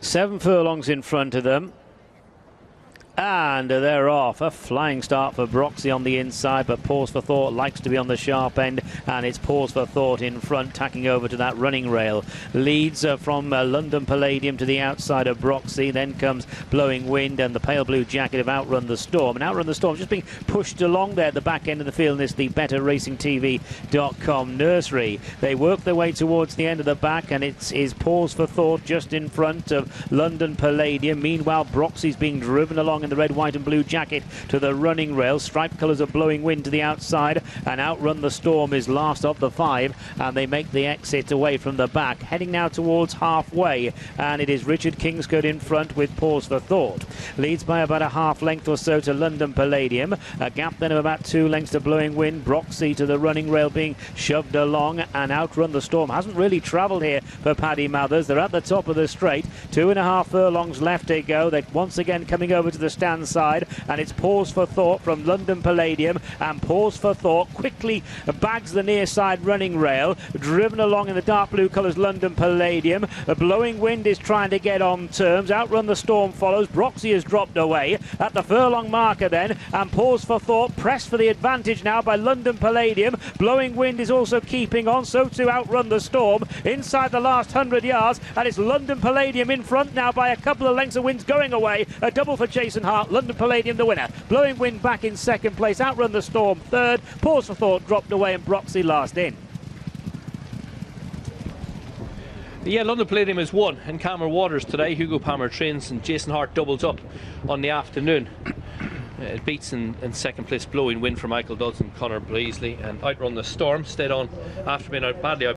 7 furlongs in front of them. And they're off. A flying start for Broxy on the inside, but Pause for Thought likes to be on the sharp end, and it's Pause for Thought in front, tacking over to that running rail. Leads from London Palladium to the outside of Broxy. Then comes Blowing Wind and the Pale Blue Jacket of Outrun the Storm. And Outrun the Storm just being pushed along there at the back end of the field in this, the BetterRacingTV.com nursery. They work their way towards the end of the back, and it is Pause for Thought just in front of London Palladium. Meanwhile, Broxy's being driven along in the red, white and blue jacket to the running rail. Striped colours of Blowing Wind to the outside, and Outrun the Storm is last of the 5, and they make the exit away from the back, heading now towards halfway, and it is Richard Kingscote in front with Pause for Thought. Leads by about a half length or so to London Palladium, a gap then of about 2 lengths to Blowing Wind. Broxy to the running rail being shoved along, and Outrun the Storm hasn't really travelled here for Paddy Mathers. They're at the top of the straight, 2.5 furlongs left to go. They're once again coming over to the stand side, and it's Pause for Thought from London Palladium, and Pause for Thought quickly bags the near side running rail, driven along in the dark blue colours London Palladium. A Blowing Wind is trying to get on terms. Outrun the Storm follows. Broxy has dropped away at the furlong marker then, and Pause for Thought pressed for the advantage now by London Palladium. Blowing Wind is also keeping on, so too Outrun the Storm inside the last 100 yards, and it's London Palladium in front now by a couple of lengths of winds going away. A double for Jason Hart. London Palladium the winner. Blowing Wind back in second place. Outrun the Storm third. Pause for Thought dropped away, and Broxy last in. Yeah, London Palladium is 1 in Calmer Waters today. Hugo Palmer trains, and Jason Hart doubles up on the afternoon. It beats in second place Blowing Wind for Michael Dodson, Conor Blaisley, and Outrun the Storm stayed on after being out badly out